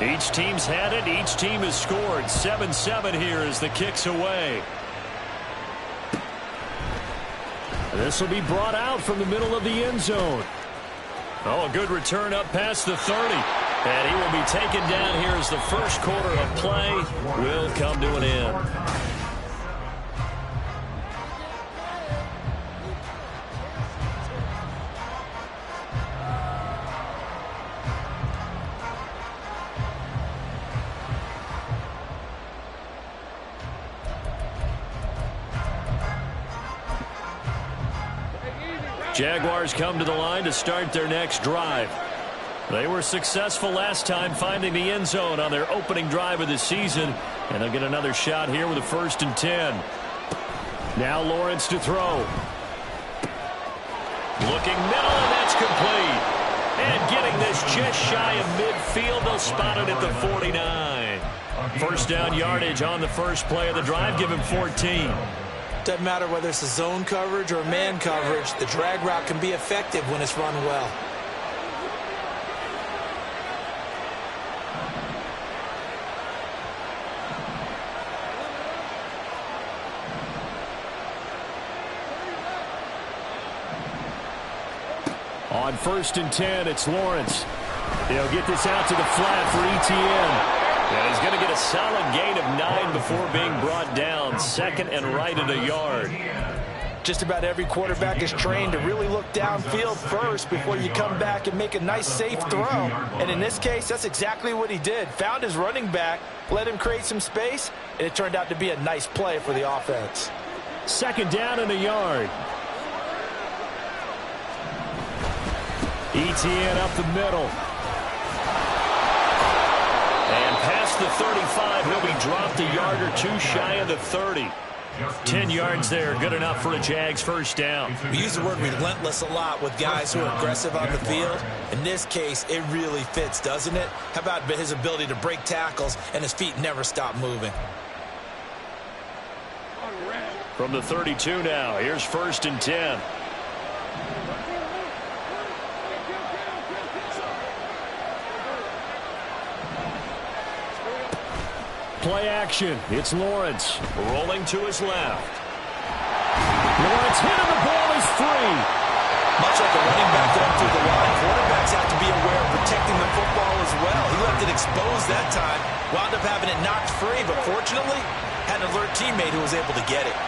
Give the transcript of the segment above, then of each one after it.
Each team's had it. Each team has scored. 7-7 here as the kick's away. This will be brought out from the middle of the end zone. Oh, a good return up past the 30. And he will be taken down here as the first quarter of play will come to an end. Jaguars come to the line to start their next drive. They were successful last time finding the end zone on their opening drive of the season, and they'll get another shot here with a 1st and 10. Now Lawrence to throw. Looking middle, and that's complete. And getting this just shy of midfield, they'll spot it at the 49. First down yardage on the first play of the drive, give him 14. Doesn't matter whether it's a zone coverage or man coverage, the drag route can be effective when it's run well. On 1st and 10, it's Lawrence. He'll get this out to the flat for Etienne. And he's going to get a solid gain of 9 before being brought down. 2nd and right at a yard. Just about every quarterback is trained to really look downfield first before you come back and make a nice, safe throw. And in this case, that's exactly what he did. Found his running back, let him create some space, and it turned out to be a nice play for the offense. 2nd down and a yard. Etienne up the middle. And past the 35, he'll be dropped a yard or two shy of the 30. 10 yards there, good enough for a Jags first down. We use the word relentless a lot with guys who are aggressive on the field. In this case, it really fits, doesn't it? How about his ability to break tackles and his feet never stop moving? From the 32 now, here's 1st and 10. Play action. It's Lawrence rolling to his left. Lawrence hit and the ball is free. Much like a running back going through the line, quarterbacks have to be aware of protecting the football as well. He left it exposed that time, wound up having it knocked free, but fortunately had an alert teammate who was able to get it.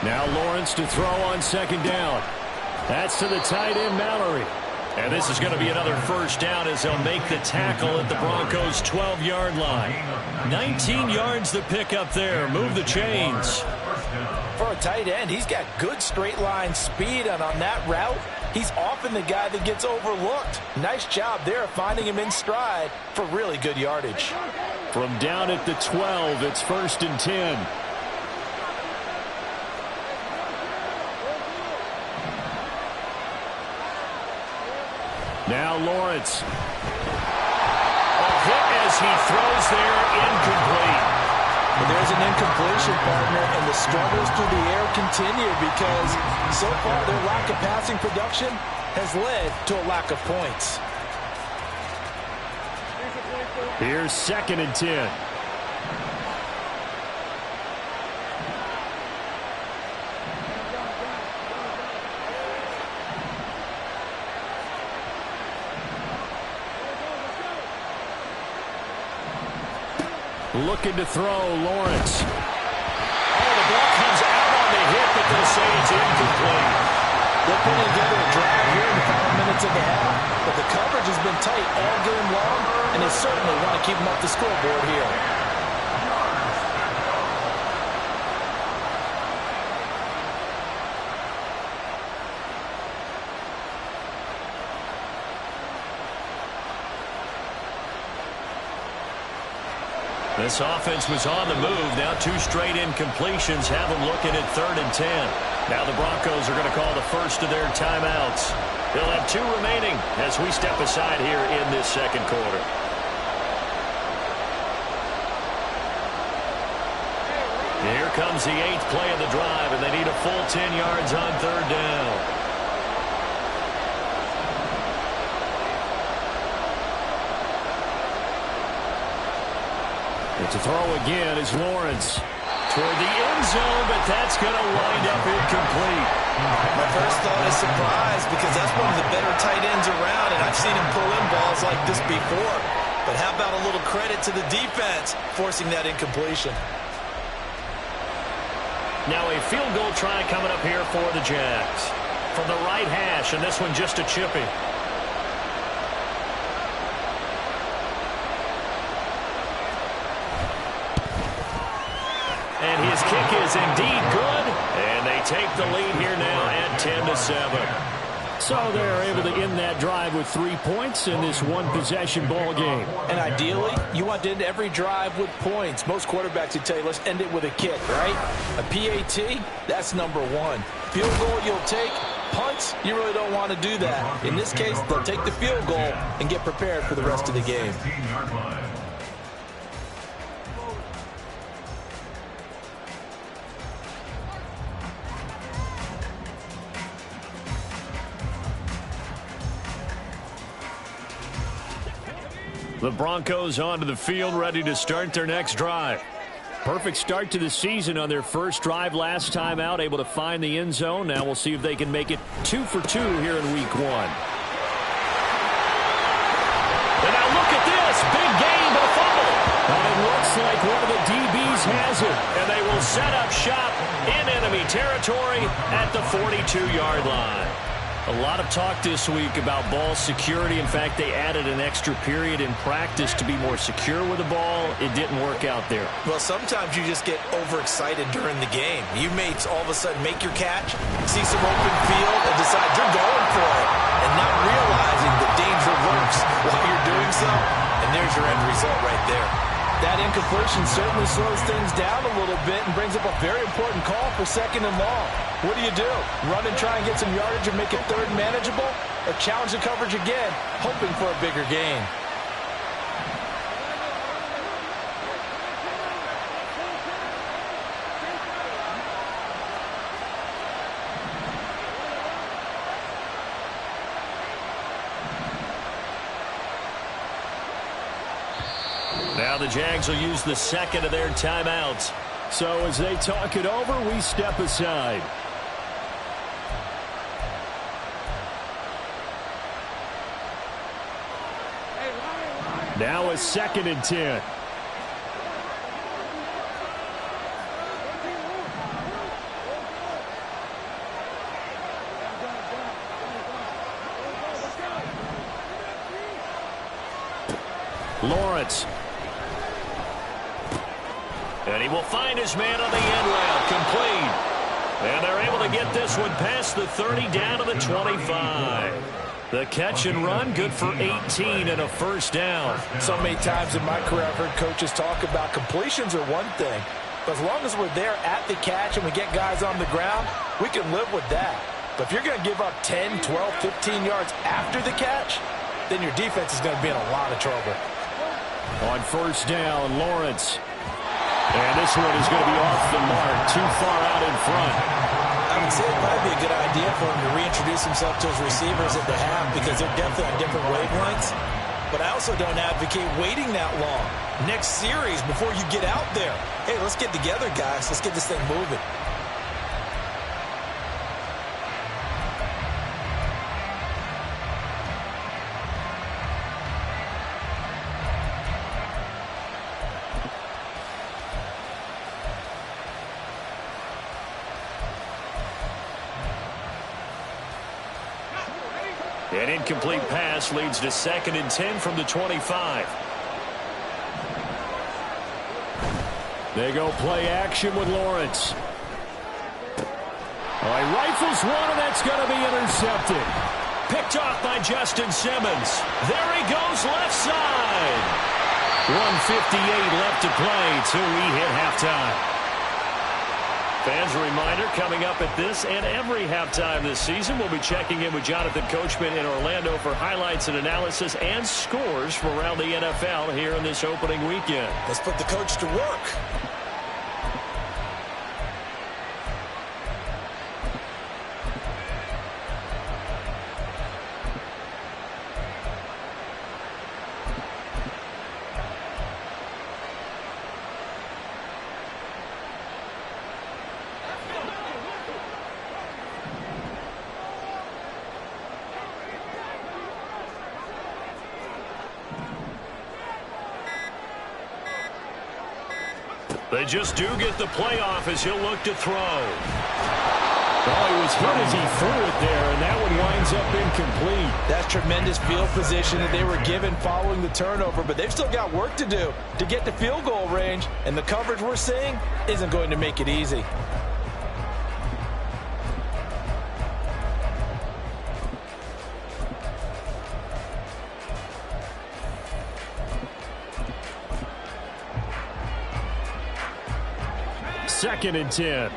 Now Lawrence to throw on 2nd down. That's to the tight end, Mallory. And this is going to be another first down as they'll make the tackle at the Broncos' 12-yard line. 19 yards to pick up there. Move the chains. For a tight end, he's got good straight line speed, and on that route, he's often the guy that gets overlooked. Nice job there finding him in stride for really good yardage. From down at the 12, it's 1st and 10. Now Lawrence. A hit as he throws there, incomplete. Well, there's an incompletion, partner, and the struggles through the air continue because so far their lack of passing production has led to a lack of points. Here's 2nd and 10. Looking to throw, Lawrence. Oh, the ball comes out on the hit, but they'll say it's incomplete. They're putting together a drive here in the final minutes of the half, but the coverage has been tight all game long, and they certainly want to keep them off the scoreboard here. This offense was on the move. Now 2 straight incompletions have them looking at 3rd and 10. Now the Broncos are going to call the first of their timeouts. They'll have 2 remaining as we step aside here in this 2nd quarter. Here comes the 8th play of the drive, and they need a full 10 yards on 3rd down. To throw again is Lawrence. Toward the end zone, but that's going to wind up incomplete. My first thought is surprise because that's one of the better tight ends around, and I've seen him pull in balls like this before. But how about a little credit to the defense forcing that incompletion? Now a field goal try coming up here for the Jags. From the right hash, and this one just a chippy. And his kick is indeed good. And they take the lead here now at 10-7. So they're able to end that drive with 3 points in this one-possession ball game. And ideally, you want to end every drive with points. Most quarterbacks would tell you, let's end it with a kick, right? A PAT, that's number one. Field goal you'll take. Punts, you really don't want to do that. In this case, they'll take the field goal and get prepared for the rest of the game. The Broncos onto the field, ready to start their next drive. Perfect start to the season on their first drive last time out, able to find the end zone. Now we'll see if they can make it 2 for 2 here in week 1. And now look at this. Big gain, but a fumble. And it looks like one of the DBs has it. And they will set up shop in enemy territory at the 42-yard line. A lot of talk this week about ball security. In fact, they added an extra period in practice to be more secure with the ball. It didn't work out there. Well, sometimes you just get overexcited during the game. You may all of a sudden make your catch, see some open field, and decide you're going for it, and not realizing the danger lurks while you're doing so. And there's your end result right there. That incompletion certainly slows things down a little bit and brings up a very important call for 2nd and long. What do you do? Run and try and get some yardage and make it 3rd manageable? Or challenge the coverage again, hoping for a bigger gain? Now the Jags will use the second of their timeouts. So as they talk it over, we step aside. Now a 2nd and 10. Lawrence. And he will find his man on the end route, complete. And they're able to get this one past the 30 down to the 25. The catch and run, good for 18 and a first down. So many times in my career I've heard coaches talk about completions are one thing. But as long as we're there at the catch and we get guys on the ground, we can live with that. But if you're going to give up 10, 12, 15 yards after the catch, then your defense is going to be in a lot of trouble. On first down, Lawrence. And this one is going to be off the mark, too far out in front. I would say it'd probably be a good idea for him to reintroduce himself to his receivers at the half because they're definitely on different wavelengths. But I also don't advocate waiting that long. Next series, before you get out there, hey, let's get together, guys. Let's get this thing moving. An incomplete pass leads to 2nd and 10 from the 25. They go play action with Lawrence. Oh, he rifles one, and that's going to be intercepted. Picked off by Justin Simmons. There he goes left side. 1:58 left to play till we hit halftime. Fans, a reminder, coming up at this and every halftime this season, we'll be checking in with Jonathan Coachman in Orlando for highlights and analysis and scores from around the NFL here in this opening weekend. Let's put the coach to work. They just do get the playoff as he'll look to throw. Well, he was hit as he threw it there, and that one winds up incomplete. That's tremendous field position that they were given following the turnover, but they've still got work to do to get to field goal range, and the coverage we're seeing isn't going to make it easy. Second and 10.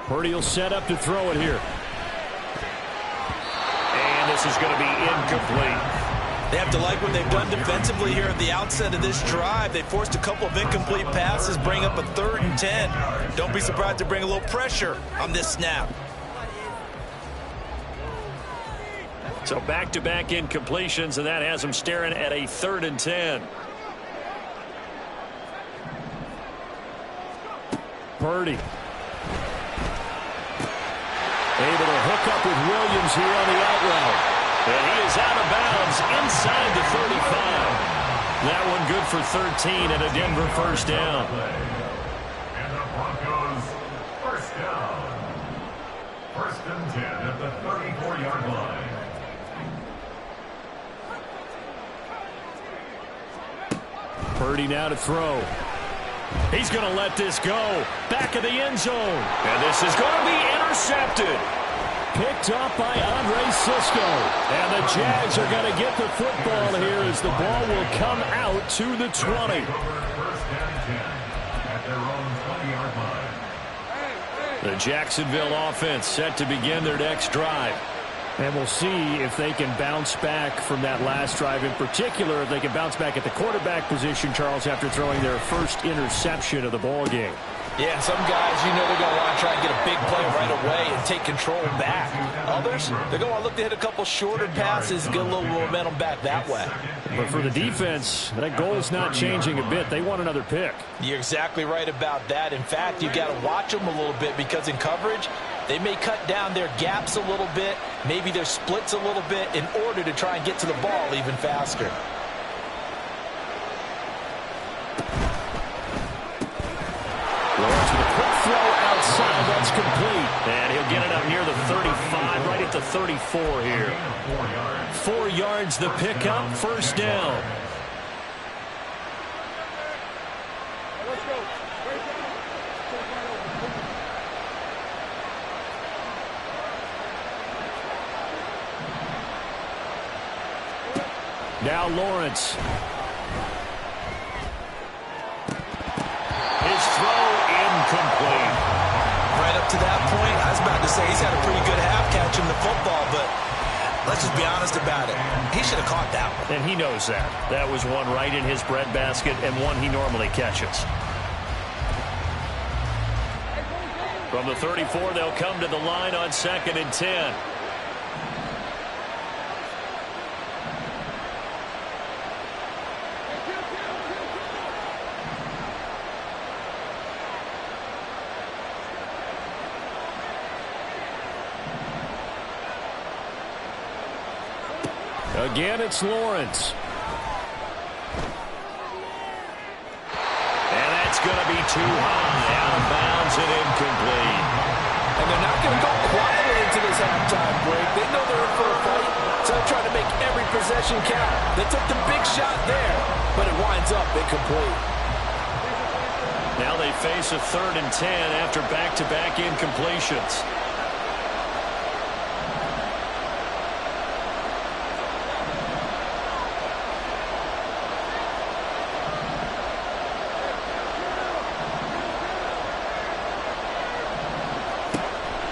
Purdy will set up to throw it here. And this is going to be incomplete. They have to like what they've done defensively here at the outset of this drive. They forced a couple of incomplete passes, bring up a 3rd and 10. Don't be surprised to bring a little pressure on this snap. So back-to-back incompletions, and that has them staring at a 3rd and 10. Purdy. Able to hook up with Williams here on the out route. And he is out of bounds inside the 35. That one good for 13 and a Denver first down. And the Broncos first down. 1st and 10 at the 34-yard line. Purdy now to throw. He's going to let this go. Back of the end zone. And this is going to be intercepted. Picked up by Andre Cisco. And the Jags are going to get the Football here as the ball will come out to the 20. 1st and 10 at their own 20-yard line. The Jacksonville offense set to begin their next drive. And we'll see if they can bounce back from that last drive. In particular, if they can bounce back at the quarterback position, Charles, after throwing their first interception of the ball game. Yeah, some guys, you know, they're going to want to try and get a big play right away and take control back. Others, they're going to look to hit a couple shorter passes, get a little momentum back that way. But for the defense, that goal's not changing a bit. They want another pick. You're exactly right about that. In fact, you've got to watch them a little bit because in coverage, they may cut down their gaps a little bit, maybe their splits a little bit in order to try and get to the ball even faster. Lawrence with a quick throw outside. That's complete. And he'll get it up near the 35, right at the 34 here. 4 yards the pickup, first down. Now Lawrence. His throw incomplete. Right up to that point, I was about to say he's had a pretty good half catching the football, but let's just be honest about it. He should have caught that one. And he knows that. That was one right in his breadbasket and one he normally catches. From the 34, they'll come to the line on 2nd and 10. Again, it's Lawrence. And that's going to be too high. Out of bounds and incomplete. And they're not going to go quietly into this halftime break. They know they're in for a fight, so they're trying to make every possession count. They took the big shot there, but it winds up incomplete. Now they face a 3rd and 10 after back-to-back incompletions.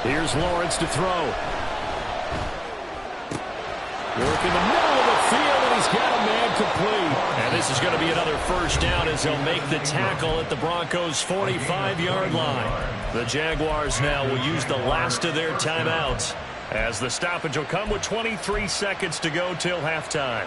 Here's Lawrence to throw. Work in the middle of the field, and he's got a man complete. And this is going to be another first down as they'll make the tackle at the Broncos' 45-yard line. The Jaguars now will use the last of their timeouts as the stoppage will come with 23 seconds to go till halftime.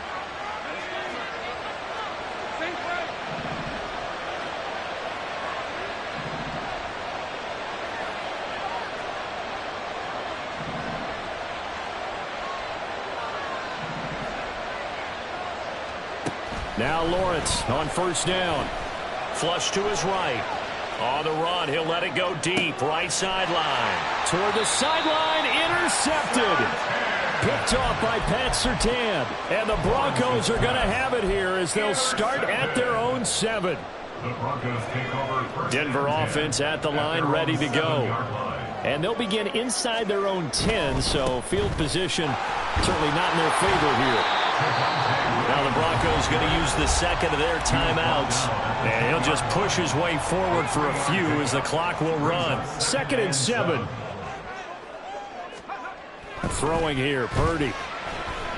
Now Lawrence on first down. Flush to his right. On the run, he'll let it go deep. Right sideline. Toward the sideline, intercepted. Picked off by Pat Surtain. And the Broncos are going to have it here as they'll start at their own 7. Denver offense at the line, ready to go. And they'll begin inside their own 10, so field position certainly not in their favor here. Now the Broncos going to use the second of their timeouts. And he'll just push his way forward for a few as the clock will run. 2nd and 7. Throwing here, Purdy.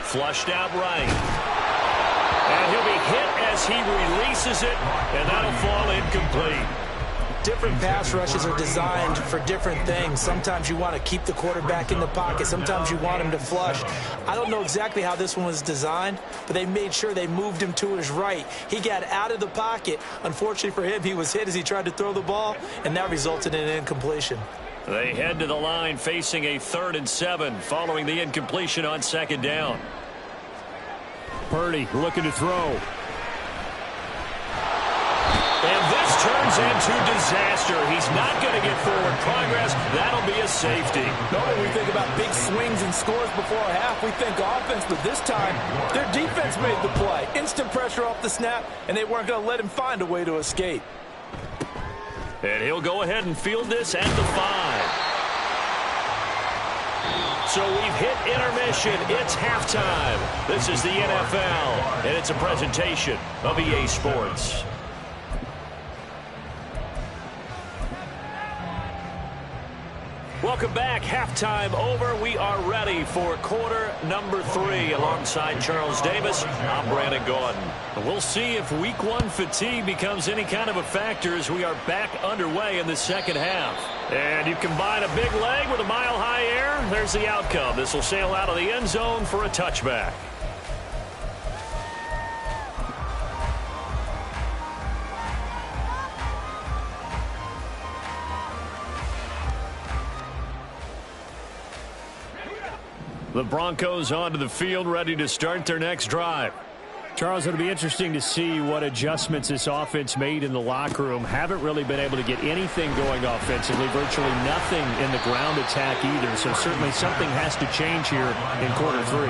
Flushed out right. And he'll be hit as he releases it, and that'll fall incomplete. Different pass rushes are designed for different things. Sometimes you want to keep the quarterback in the pocket. Sometimes you want him to flush. I don't know exactly how this one was designed, but they made sure they moved him to his right. He got out of the pocket. Unfortunately for him, he was hit as he tried to throw the ball, and that resulted in an incompletion. They head to the line facing a 3rd and 7 following the incompletion on 2nd down. Purdy looking to throw. And this turns into disaster. He's not going to get forward progress. That'll be a safety. Normally we think about big swings and scores before a half. We think offense, but this time their defense made the play. Instant pressure off the snap, and they weren't going to let him find a way to escape. And he'll go ahead and field this at the 5. So we've hit intermission. It's halftime. This is the NFL, and it's a presentation of EA Sports. Welcome back. Halftime over. We are ready for quarter number 3. Alongside Charles Davis, I'm Brandon Gordon. We'll see if week 1 fatigue becomes any kind of a factor as we are back underway in the second half. And you combine a big leg with a mile-high air, there's the outcome. This will sail out of the end zone for a touchback. The Broncos onto the field, ready to start their next drive. Charles, it'll be interesting to see what adjustments this offense made in the locker room. Haven't really been able to get anything going offensively, virtually nothing in the ground attack either. So certainly something has to change here in quarter 3.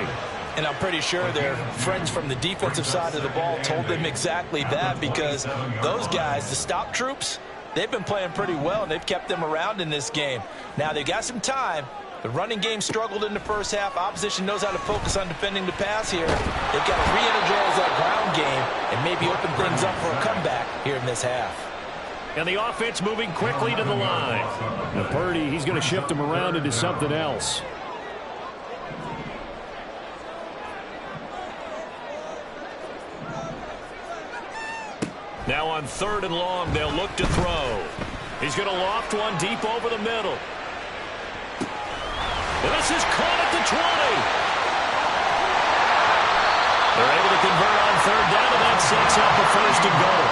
And I'm pretty sure their friends from the defensive side of the ball told them exactly that, because those guys, the stop troops, they've been playing pretty well, and they've kept them around in this game. Now, they've got some time. The running game struggled in the first half. Opposition knows how to focus on defending the pass here. They've got to re-energize that ground game and maybe open things up for a comeback here in this half. And the offense moving quickly to the line. Now Purdy, he's going to shift him around into something else. Now on 3rd and long, they'll look to throw. He's going to loft one deep over the middle. And this is caught at the 20. They're able to convert on 3rd down, and that sets up a 1st and goal.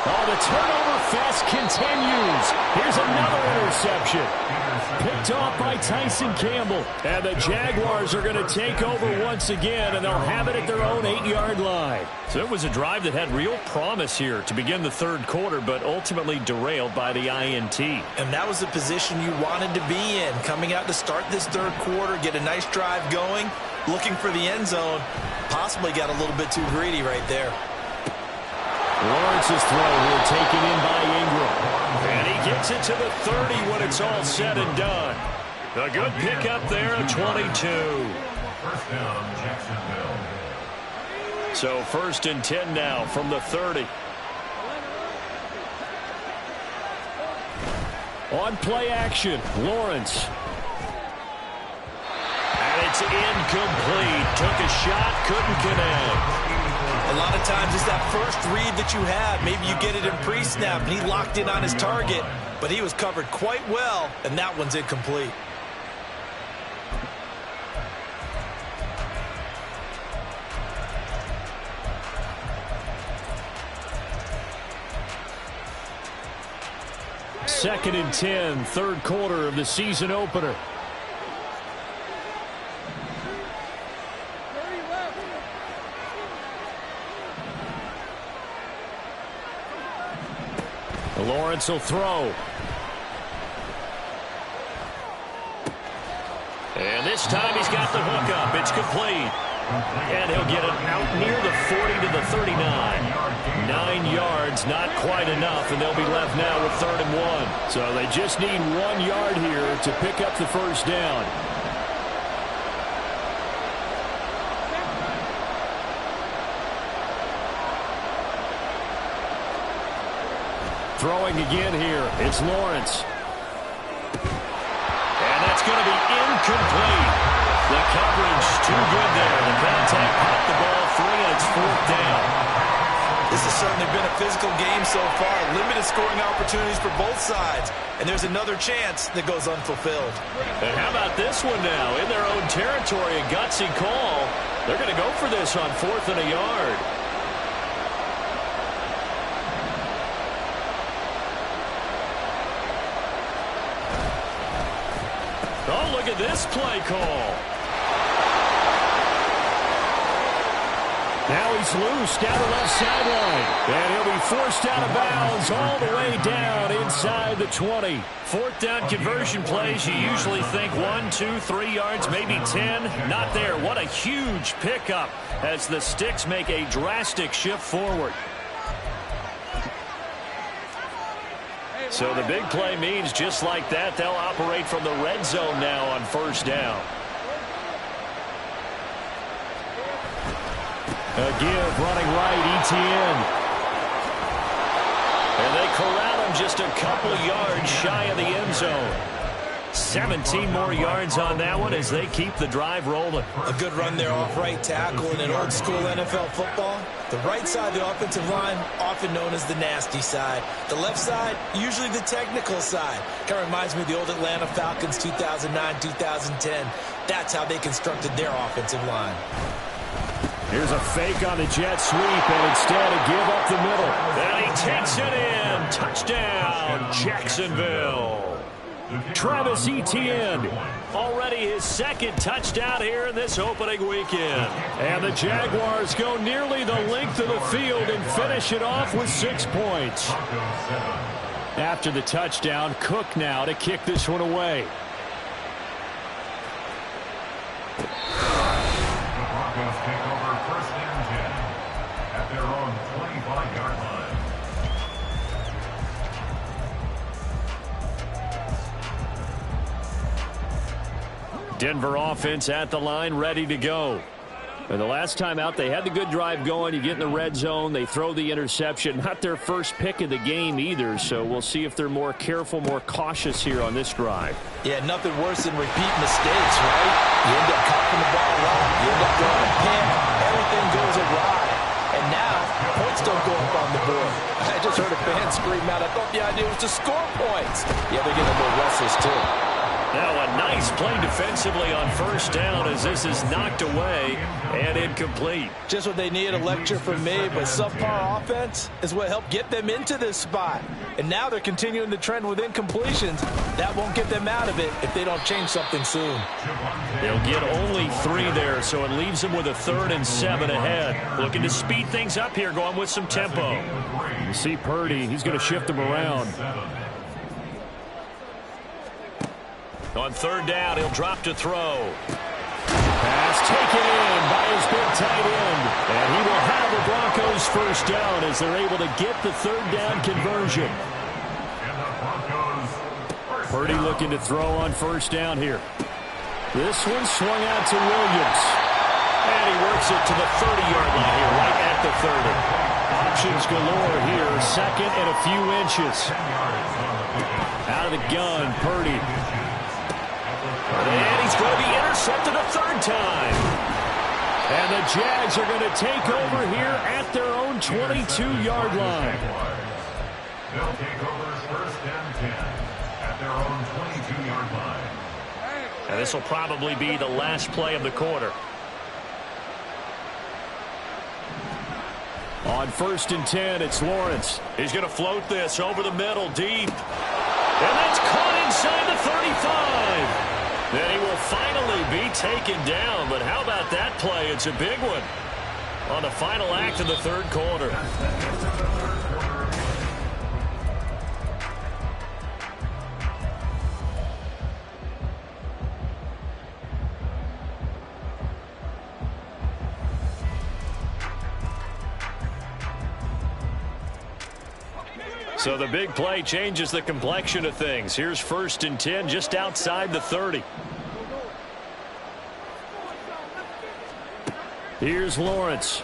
Oh, the turnover fest continues. Here's another interception. Picked off by Tyson Campbell. And the Jaguars are going to take over once again, and they'll have it at their own 8-yard line. So it was a drive that had real promise here to begin the 3rd quarter, but ultimately derailed by the INT. And that was the position you wanted to be in. Coming out to start this 3rd quarter, get a nice drive going, looking for the end zone. Possibly got a little bit too greedy right there. Lawrence's throw here taken in by Ingram. And he gets it to the 30 when it's all said and done. A good pickup there at 22. First down, Jacksonville. So 1st and 10 now from the 30. On play action, Lawrence. And it's incomplete. Took a shot, couldn't connect. A lot of times it's that first read that you have. Maybe you get it in pre-snap, and he locked in on his target, but he was covered quite well, and that one's incomplete. 2nd and 10, third quarter of the season opener. Lawrence will throw. And this time he's got the hook up. It's complete. And he'll get it out near the 40 to the 39. 9 yards, not quite enough, and they'll be left now with 3rd and 1. So they just need 1 yard here to pick up the first down. Throwing again here. It's Lawrence. And that's going to be incomplete. The coverage too good there. The contact popped the ball free, and it's 4th down. This has certainly been a physical game so far. Limited scoring opportunities for both sides. And there's another chance that goes unfulfilled. And how about this one now? In their own territory, a gutsy call. They're going to go for this on 4th and a yard. Oh, look at this play call. Now he's loose down the left sideline. And he'll be forced out of bounds all the way down inside the 20. 4th down conversion plays, you usually think 1, 2, 3 yards, maybe 10. Not there. What a huge pickup as the Sticks make a drastic shift forward. So the big play means just like that, they'll operate from the red zone now on 1st down. A give running right, Etienne. And they corral him just a couple yards shy of the end zone. 17 more yards on that one as they keep the drive rolling. A good run there off right tackle in an old school NFL football. The right side of the offensive line, often known as the nasty side. The left side, usually the technical side. Kind of reminds me of the old Atlanta Falcons 2009-2010. That's how they constructed their offensive line. Here's a fake on the jet sweep, and instead a give up the middle. And he takes it in. Touchdown, Jacksonville. Travis Etienne. Already his 2nd touchdown here in this opening weekend. And the Jaguars go nearly the length of the field and finish it off with 6 points. After the touchdown, Cook now to kick this one away. The Broncos take over 1st and 10 at their own 25-yard line. Denver offense at the line, ready to go. And the last time out, they had the good drive going. You get in the red zone, they throw the interception. Not their first pick of the game either, so we'll see if they're more careful, more cautious here on this drive. Yeah, nothing worse than repeat mistakes, right? You end up cocking the ball wrong. You end up throwing a pick. Everything goes awry. And now, points don't go up on the board. I just heard a fan scream out, I thought the idea was to score points. Yeah, they're getting a little restless, too. Now a nice play defensively on 1st down as this is knocked away and incomplete. Just what they need, a lecture from me, but subpar offense is what helped get them into this spot. And now they're continuing the trend with incompletions. That won't get them out of it if they don't change something soon. They'll get only 3 there, so it leaves them with a 3rd and 7 ahead. Looking to speed things up here, going with some tempo. You see Purdy, he's going to shift them around. On 3rd down, he'll drop to throw. Pass taken in by his big tight end. And he will have the Broncos 1st down as they're able to get the 3rd down conversion. Purdy looking to throw on 1st down here. This one swung out to Williams. And he works it to the 30-yard line here, right at the 30. Options galore here. 2nd and a few inches. Out of the gun, Purdy. And he's going to be intercepted a 3rd time. And the Jags are going to take over here at their own 22-yard line. They'll take over 1st and 10 at their own 22-yard line. And this will probably be the last play of the quarter. On 1st and 10, it's Lawrence. He's going to float this over the middle, deep. And that's caught inside the 35. Then he will finally be taken down. But how about that play? It's a big one on the final act of the third quarter. So the big play changes the complexion of things. Here's 1st and 10 just outside the 30. Here's Lawrence.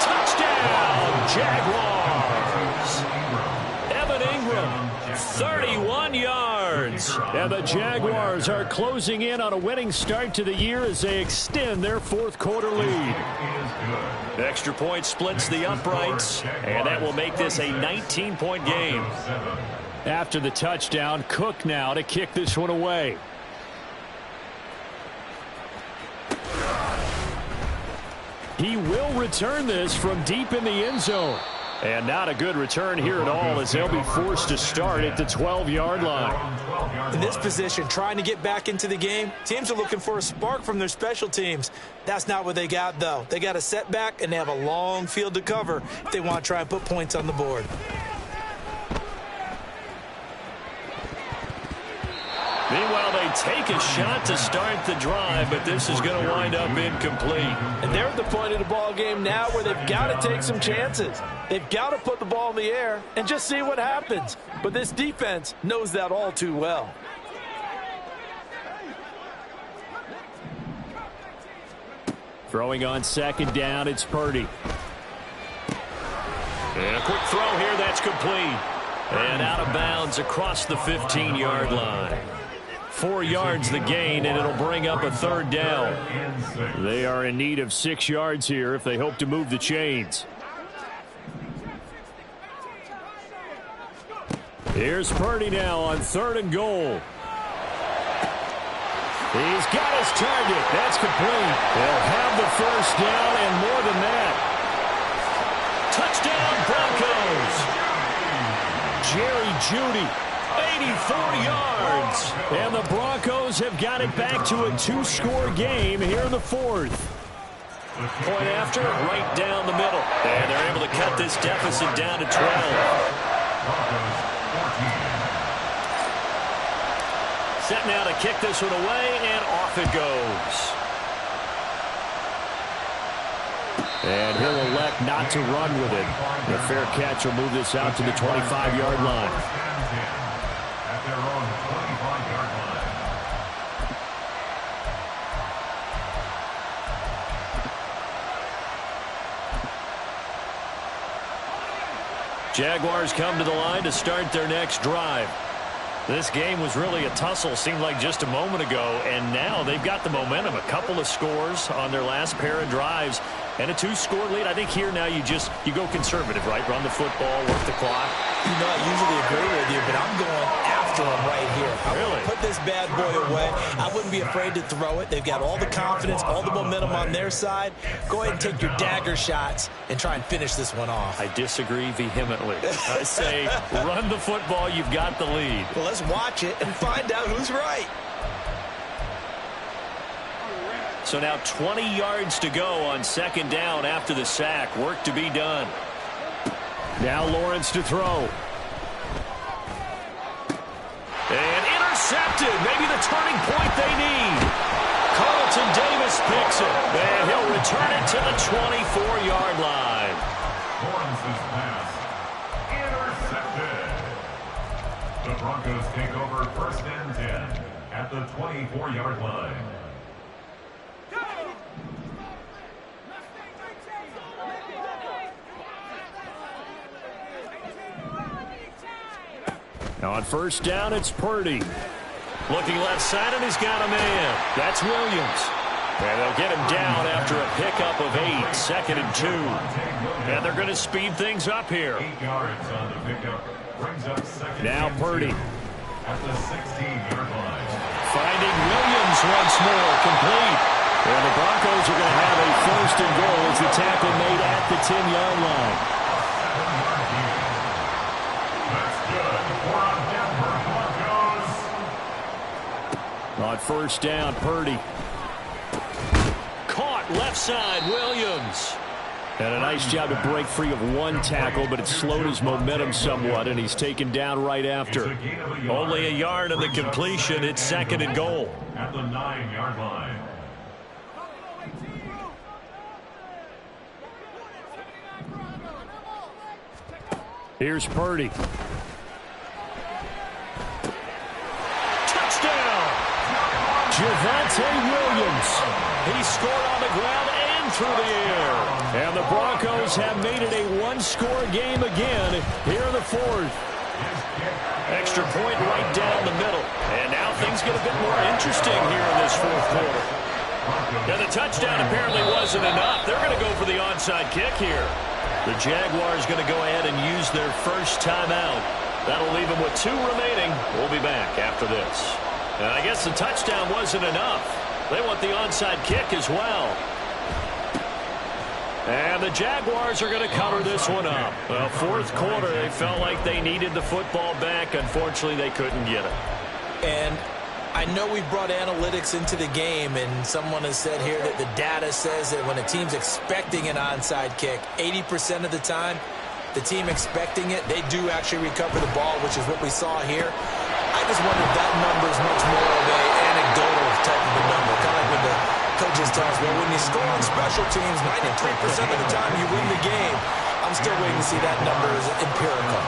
Touchdown, Jaguars. Evan Ingram, 31 yards. And the Jaguars are closing in on a winning start to the year as they extend their fourth quarter lead. Extra point splits the uprights, and that will make this a 19-point game. After the touchdown, Cook now to kick this one away. He will return this from deep in the end zone. And not a good return here at all as they'll be forced to start at the 12-yard line. In this position, trying to get back into the game, teams are looking for a spark from their special teams. That's not what they got, though. They got a setback, and they have a long field to cover if they want to try and put points on the board. Meanwhile, they take a shot to start the drive, but this is going to wind up incomplete. And they're at the point of the ball game now where they've got to take some chances. They've got to put the ball in the air and just see what happens. But this defense knows that all too well. Throwing on 2nd down, it's Purdy. And a quick throw here, that's complete. And out of bounds across the 15-yard line. 4 yards the gain, and it'll bring up a 3rd down. They are in need of 6 yards here if they hope to move the chains. Here's Purdy now on 3rd and goal. He's got his target. That's complete. They'll have the 1st down and more than that. Touchdown, Broncos. Jerry Jeudy, 84 yards. And the Broncos have got it back to a 2-score game here in the 4th. Point after, right down the middle. And they're able to cut this deficit down to 12. Set now to kick this one away, and off it goes. And he'll elect not to run with it. The fair catch will move this out to the 25-yard line. At their own 25-yard line. Jaguars come to the line to start their next drive. This game was really a tussle, seemed like just a moment ago, and now they've got the momentum. A couple of scores on their last pair of drives and a 2-score lead. I think here now you go conservative, right? Run the football, work the clock. You know, I usually agree with you, but I'm going after them right here. Really? Put this bad boy away. I wouldn't be afraid to throw it. They've got all the confidence, all the momentum on their side. Go ahead and take your dagger shots and try and finish this one off. I disagree vehemently. I say run the football, you've got the lead. Well, let's watch it and find out who's right. So now 20 yards to go on 2nd down after the sack. Work to be done. Now Lawrence to throw. And intercepted. Maybe the turning point they need. Carlton Davis picks it. And he'll return it to the 24-yard line. Lawrence's pass intercepted. The Broncos take over 1st and 10 at the 24-yard line. Now on 1st down, it's Purdy. Looking left side, and he's got a man. That's Williams. And they'll get him down after a pickup of 8. 2nd and 2. And they're going to speed things up here. 8 yards on the pickup. Brings up 2nd Now and Purdy. 2 at the 16-yard line. Finding Williams once more, complete. And the Broncos are going to have a 1st and goal as the tackle made at the 10-yard line. first down. Purdy. Caught left side, Williams. And a nice job to break free of one tackle, but it slowed his momentum somewhat, and he's taken down right after. Only a yard of the completion. It's 2nd and goal. At the 9-yard line. Here's Purdy. Touchdown! Javonte Williams. He scored on the ground and through the air. And the Broncos have made it a one-score game again here in the 4th. Extra point right down the middle. And now things get a bit more interesting here in this 4th quarter. And the touchdown apparently wasn't enough. They're going to go for the onside kick here. The Jaguars going to go ahead and use their first timeout. That'll leave them with 2 remaining. We'll be back after this. And I guess the touchdown wasn't enough. They want the onside kick as well. And the Jaguars are going to cover this one up. Well, 4th quarter, they felt like they needed the football back. Unfortunately, they couldn't get it. And I know we brought analytics into the game, and someone has said here that the data says that when a team's expecting an onside kick, 80% of the time, the team expecting it, they do actually recover the ball, which is what we saw here. I just wonder if that number is much more of an anecdotal type of a number, kind of like when the coaches tell us, well, when you score on special teams, 93% of the time you win the game. I'm still waiting to see that number is empirical.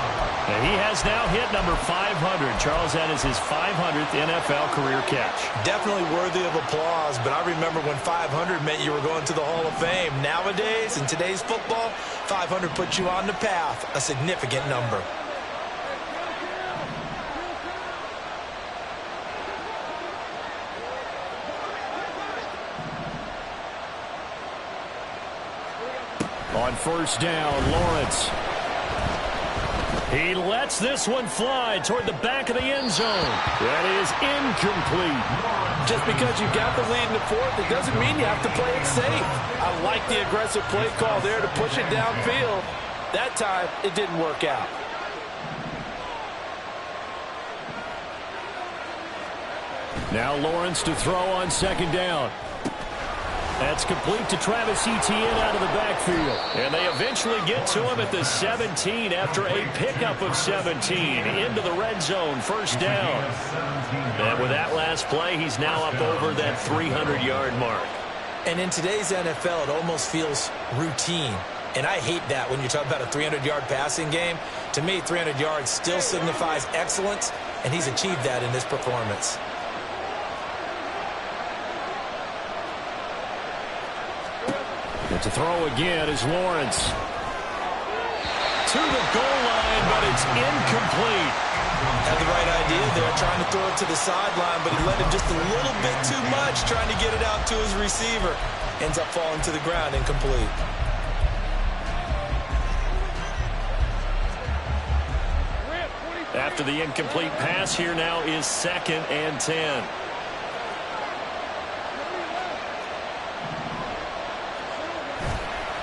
And he has now hit number 500. Charles, that is his 500th NFL career catch. Definitely worthy of applause, but I remember when 500 meant you were going to the Hall of Fame. Nowadays, in today's football, 500 puts you on the path, a significant number. On first down, Lawrence. He lets this one fly toward the back of the end zone. That is incomplete. Just because you got the lead in the 4th, it doesn't mean you have to play it safe. I like the aggressive play call there to push it downfield. That time, it didn't work out. Now Lawrence to throw on 2nd down. That's complete to Travis Etienne out of the backfield. And they eventually get to him at the 17 after a pickup of 17 into the red zone. First down. And with that last play, he's now up over that 300-yard mark. And in today's NFL, it almost feels routine. And I hate that when you talk about a 300-yard passing game. To me, 300 yards still signifies excellence, and he's achieved that in this performance. And to throw again is Lawrence. To the goal line, but it's incomplete. Had the right idea there, trying to throw it to the sideline, but he let him just a little bit too much, trying to get it out to his receiver. Ends up falling to the ground, incomplete. After the incomplete pass, here now is 2nd and 10.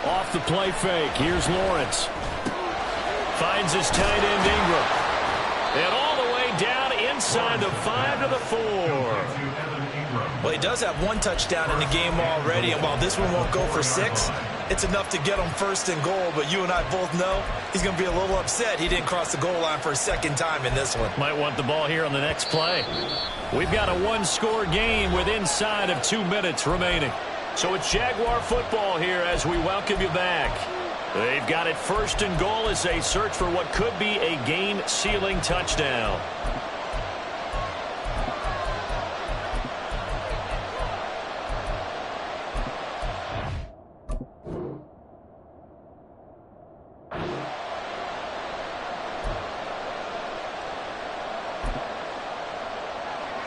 Off the play fake. Here's Lawrence. Finds his tight end Ingram. And all the way down inside the 5 to the 4. Well, he does have one touchdown in the game already, and while this one won't go for 6, it's enough to get him 1st and goal. But you and I both know he's going to be a little upset he didn't cross the goal line for a 2nd time in this one. Might want the ball here on the next play. We've got a one-score game with inside of 2 minutes remaining. So it's Jaguar football here as we welcome you back. They've got it 1st and goal as they search for what could be a game-sealing touchdown.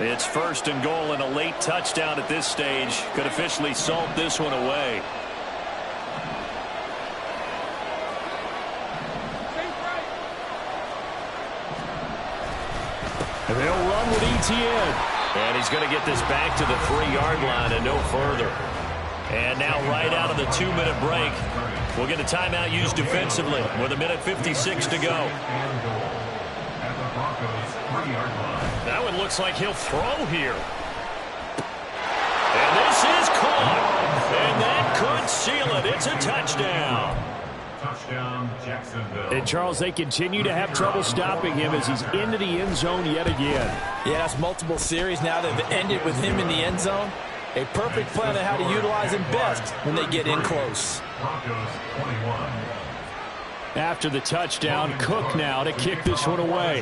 It's 1st and goal, and a late touchdown at this stage could officially salt this one away. And they'll run with Etienne. And he's going to get this back to the 3-yard line and no further. And now right out of the 2-minute break, we'll get a timeout used defensively with 1:56 to go. That one looks like he'll throw here. seal it. It's a touchdown. Touchdown, Jacksonville. And, Charles, they continue to have trouble stopping him as he's into the end zone yet again. Yeah, that's multiple series now that have ended with him in the end zone. A perfect plan on how to utilize him best when they get in close. Broncos 21. After the touchdown, Cook now to kick this one away.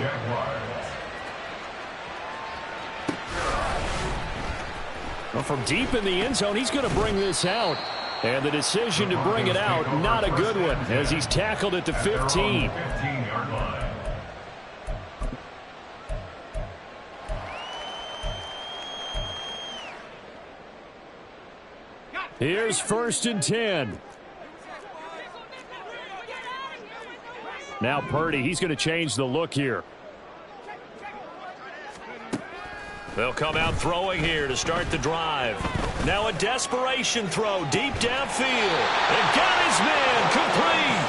Well, from deep in the end zone, he's going to bring this out. And the decision to bring it out, not a good one, as he's tackled at the 15. 15-yard line. Here's 1st and 10. Now Purdy, he's going to change the look here. They'll come out throwing here to start the drive. Now a desperation throw deep downfield. And got his man complete.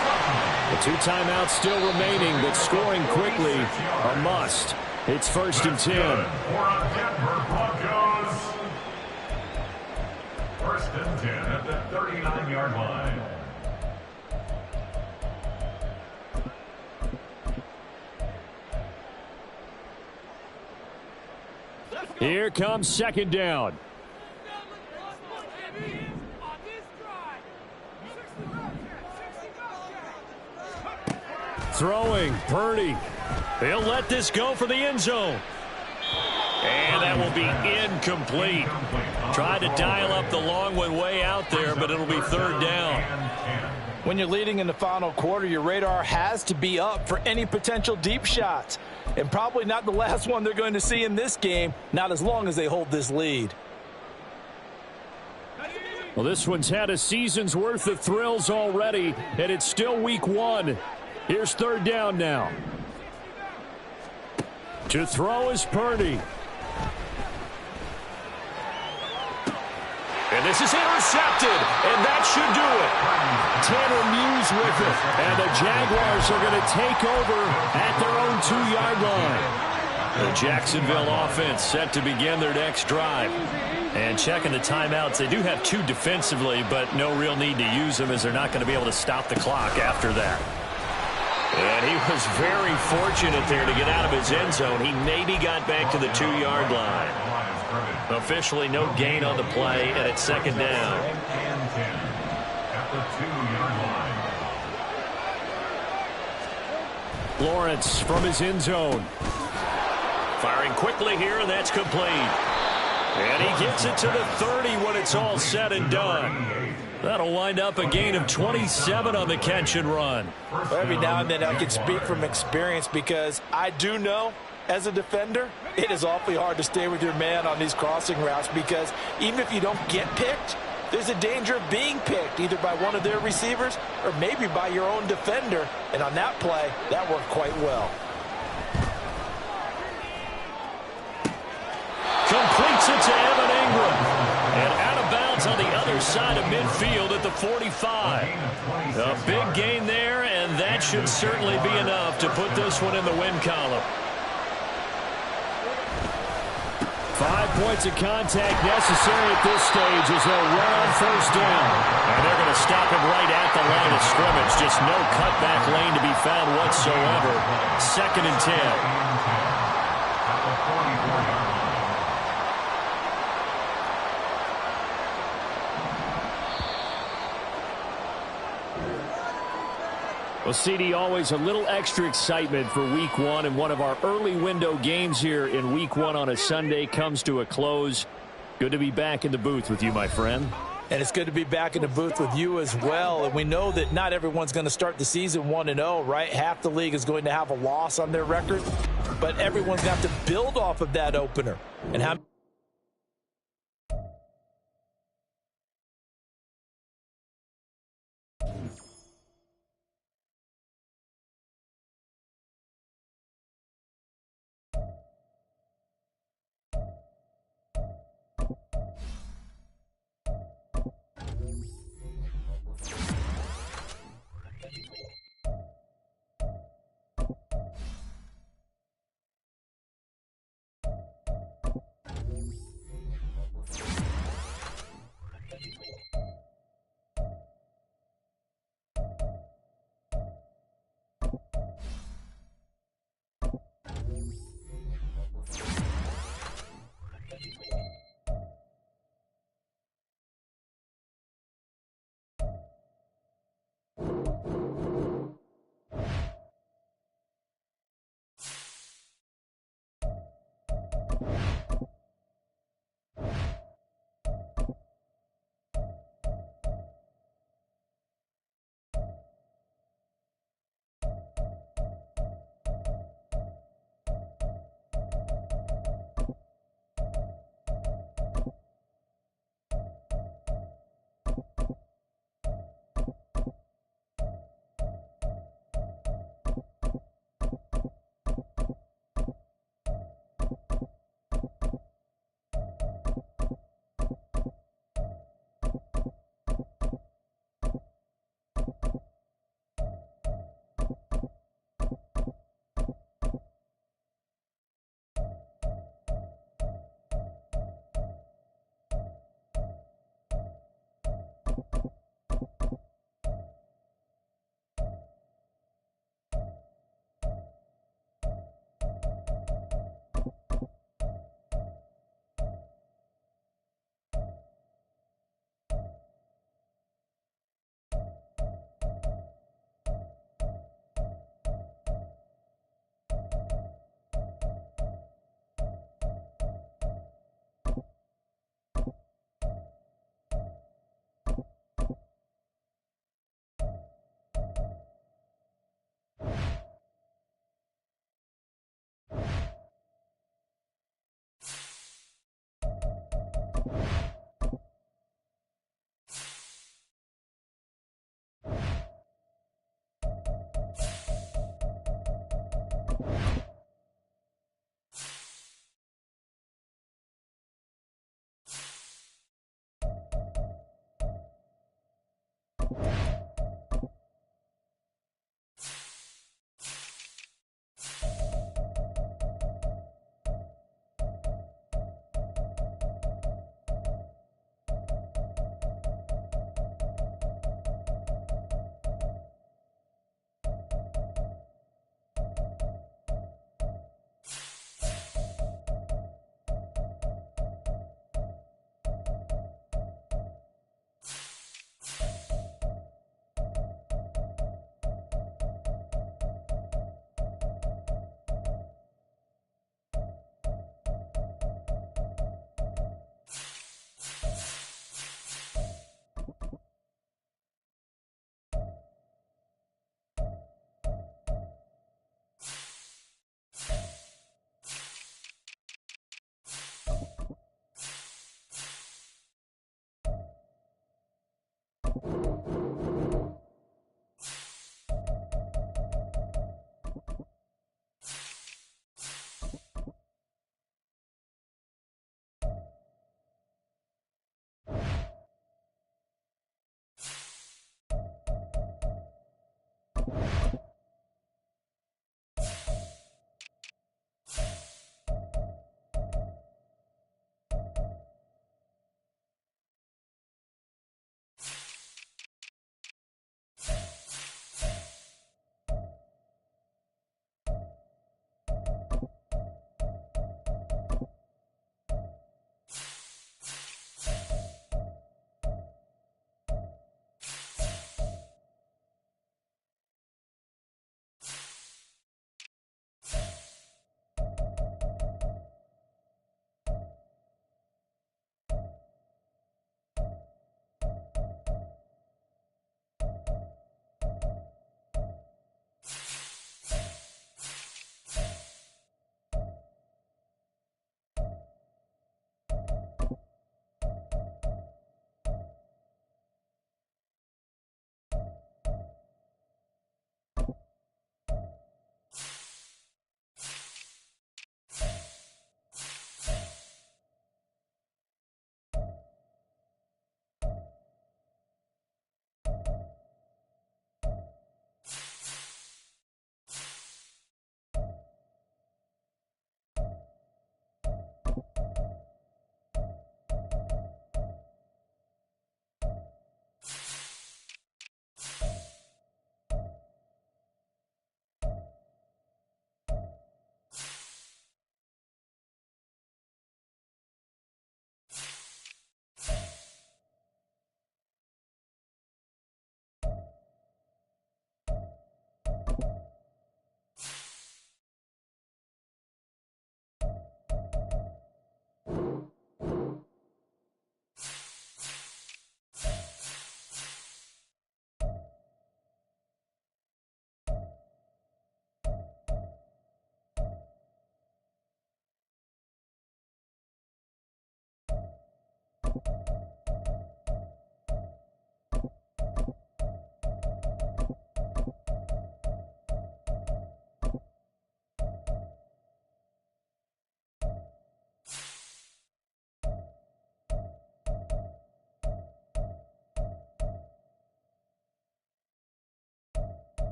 The 2 timeouts still remaining, but scoring quickly a must. It's 1st and 10. For our Denver Broncos. 1st and 10 at the 39-yard line. Here comes 2nd down. Throwing, Purdy. He'll let this go for the end zone. And that will be incomplete. Tried to dial up the long one way out there, but it'll be 3rd down. When you're leading in the final quarter, your radar has to be up for any potential deep shots. And probably not the last one they're going to see in this game, not as long as they hold this lead. Well, this one's had a season's worth of thrills already, and it's still week 1. Here's 3rd down now. To throw is Purdy. And this is intercepted, and that should do it. Tanner Muse with it, and the Jaguars are going to take over at their own 2-yard line. The Jacksonville offense set to begin their next drive. And checking the timeouts, they do have 2 defensively, but no real need to use them as they're not going to be able to stop the clock after that. And he was very fortunate there to get out of his end zone. He maybe got back to the 2-yard line. Officially no gain on the play, and it's 2nd down. And 10 at the 2-yard line. Lawrence from his end zone. Firing quickly here, and that's complete. And he gets it to the 30 when it's all said and done. That'll wind up a gain of 27 on the catch and run. Every now and then I can speak from experience because I do know as a defender, it is awfully hard to stay with your man on these crossing routes because even if you don't get picked, there's a danger of being picked either by one of their receivers or maybe by your own defender. And on that play, that worked quite well. Completes it to Evan Ingram. And out of bounds on the other side of midfield at the 45. A big gain there, and that should certainly be enough to put this one in the win column. 5 points of contact necessary at this stage as they'll run on 1st down. And they're going to stop him right at the line of scrimmage. Just no cutback lane to be found whatsoever. 2nd and 10. Well, CD, always a little extra excitement for week 1, and one of our early window games here in week 1 on a Sunday comes to a close. Good to be back in the booth with you, my friend. And it's good to be back in the booth with you as well. And we know that not everyone's going to start the season 1-0, right? Half the league is going to have a loss on their record. But everyone's got to build off of that opener. And how